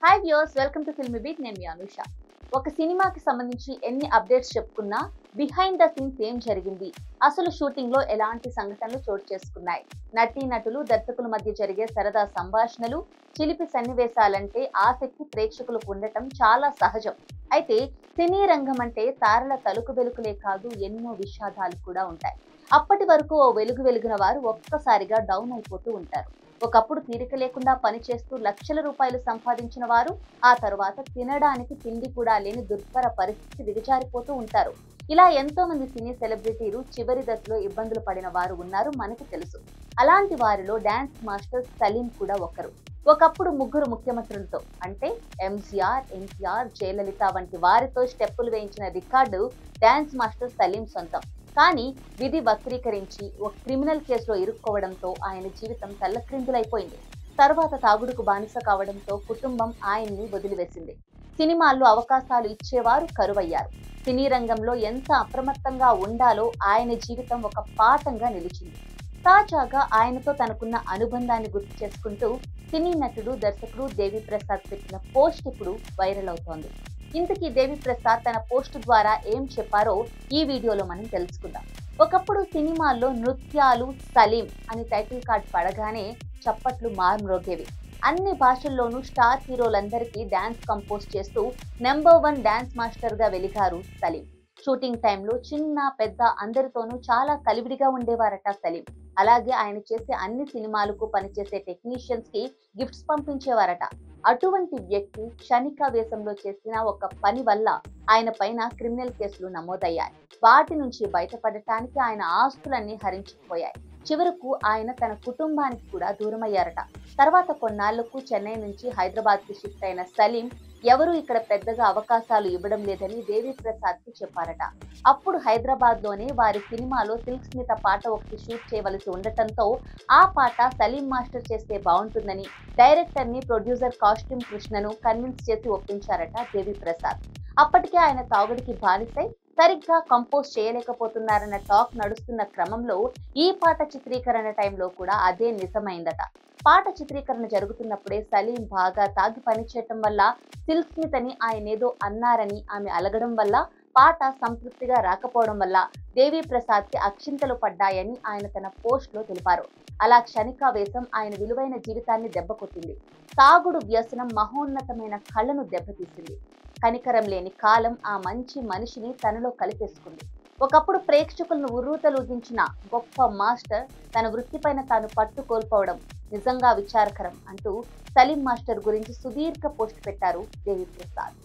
Hi viewers, welcome to filmy beat. నేను మీ అనుష. ఒక సినిమాకి సంబంధించి ఎన్ని అప్డేట్స్ చెప్పుకున్నా బిహైండ్ ద సీన్స్ ఏం జరిగింది, అసలు షూటింగ్ లో ఎలాంటి సంఘటనలు చోటు చేసుకున్నాయి, నటీనటులు దర్శకుల మధ్య జరిగే సరదా సంభాషణలు, చిలిపి సన్నివేశాలంటే ఆసక్తి ప్రేక్షకులకు ఉండటం చాలా సహజం. అయితే సినీ రంగం అంటే తారల తలుకు వెలుకులే కాదు, ఎన్నో విషాదాలు కూడా ఉంటాయి. అప్పటి వరకు ఓ వెలుగు వెలిగిన వారు ఒక్కసారిగా డౌన్ అయిపోతూ ఉంటారు. ఒకప్పుడు తీరిక లేకుండా పనిచేస్తూ లక్షల రూపాయలు సంపాదించిన వారు ఆ తరువాత తినడానికి తిండి కూడా లేని దుర్భర పరిస్థితి దిగజారిపోతూ ఉంటారు. ఇలా ఎంతో మంది సినీ సెలబ్రిటీలు చివరి దశలో ఇబ్బందులు పడిన వారు ఉన్నారు, మనకు తెలుసు. అలాంటి వారిలో డాన్స్ మాస్టర్ సలీం కూడా ఒకరు. ఒకప్పుడు ముగ్గురు ముఖ్యమంత్రులతో అంటే ఎంజీఆర్, ఎన్టీఆర్, జయలలిత వంటి వారితో స్టెప్పులు వేయించిన రికార్డు డాన్స్ మాస్టర్ సలీం సొంతం. కానీ విధి వక్రీకరించి ఒక క్రిమినల్ కేసులో ఇరుక్కోవడంతో ఆయన జీవితం తల్లక్రిందులైపోయింది. తర్వాత తాగుడుకు బానిస కావడంతో కుటుంబం ఆయన్ని వదిలివేసింది. సినిమాల్లో అవకాశాలు ఇచ్చేవారు కరువయ్యారు. సినీ రంగంలో ఎంత అప్రమత్తంగా ఉండాలో ఆయన జీవితం ఒక పాఠంగా నిలిచింది. తాజాగా ఆయనతో తనకున్న అనుబంధాన్ని గుర్తు చేసుకుంటూ సినీ నటుడు, దర్శకుడు దేవి ప్రసాద్ పెట్టిన పోస్ట్ ఇప్పుడు వైరల్ అవుతోంది. ఇంతకీ దేవి ప్రసాద్ తన పోస్ట్ ద్వారా ఏం చెప్పారో ఈ వీడియోలో మనం తెలుసుకుందాం. ఒకప్పుడు సినిమాల్లో నృత్యాలు సలీం అని టైటిల్ కార్డ్ పడగానే చప్పట్లు మారుమ్రోగేవి. అన్ని భాషల్లోనూ స్టార్ హీరోలందరికీ డాన్స్ కంపోజ్ చేస్తూ నెంబర్ 1 డాన్స్ మాస్టర్ గా వెలిగారు సలీం. షూటింగ్ టైంలో చిన్న పెద్ద అందరితోనూ చాలా కలివిడిగా ఉండేవారట సలీం. అలాగే ఆయన చేసే అన్ని సినిమాలకు పనిచేసే టెక్నీషియన్స్ కి గిఫ్ట్స్ పంపించేవారట. అటువంటి వ్యక్తి క్షణిక వేషంలో చేసిన ఒక పని వల్ల ఆయన పైన క్రిమినల్ కేసులు నమోదయ్యాయి. వాటి నుంచి బయటపడటానికి ఆయన ఆస్తులన్నీ హరించుకుపోయాయి. చివరకు ఆయన తన కుటుంబానికి కూడా దూరమయ్యారట. తర్వాత కొన్నాళ్లకు చెన్నై నుంచి హైదరాబాద్ కి షిఫ్ట్ అయిన సలీం ఎవరు ఇక్కడ పెద్దగా అవకాశాలు ఇవ్వడం లేదని దేవి ప్రసాద్ కి చెప్పారట. అప్పుడు హైదరాబాద్ లోనే వారి సినిమాలో సిల్క్ స్మిత పాట ఒకటి షూట్ చేయవలసి ఉండటంతో ఆ పాట సలీం మాస్టర్ చేస్తే బాగుంటుందని డైరెక్టర్ ని, ప్రొడ్యూసర్ కాస్ట్యూమ్ కృష్ణను కన్విన్స్ చేసి ఒప్పించారట దేవి ప్రసాద్. అప్పటికే ఆయన తాగుడికి బానిసై సరిగ్గా కంపోజ్ చేయలేకపోతున్నారన్న టాక్ నడుస్తున్న క్రమంలో ఈ పాట చిత్రీకరణ టైంలో కూడా అదే నిజమైందట. పాట చిత్రీకరణ జరుగుతున్నప్పుడే సలీం బాగా తాగి పనిచేయటం వల్ల సిల్క్ స్మితని ఆయనేదో అన్నారని ఆమె అలగడం వల్ల పాట సంతృప్తిగా రాకపోవడం వల్ల దేవి ప్రసాద్ కి అక్షింతలు పడ్డాయని ఆయన తన పోస్ట్ లో తెలిపారు. అలా క్షణికావేశం ఆయన విలువైన జీవితాన్ని దెబ్బకొట్టింది. తాగుడు వ్యసనం మహోన్నతమైన కళను దెబ్బతీసింది. కనికరం లేని కాలం ఆ మంచి మనిషిని తనలో కలిపేసుకుంది. ఒకప్పుడు ప్రేక్షకులను ఉర్రూతలూగించిన గొప్ప మాస్టర్ తన వృత్తిపైన తాను పట్టు కోల్పోవడం నిజంగా విచారకరం అంటూ సలీం మాస్టర్ గురించి సుదీర్ఘ పోస్ట్ పెట్టారు దేవి ప్రసాద్.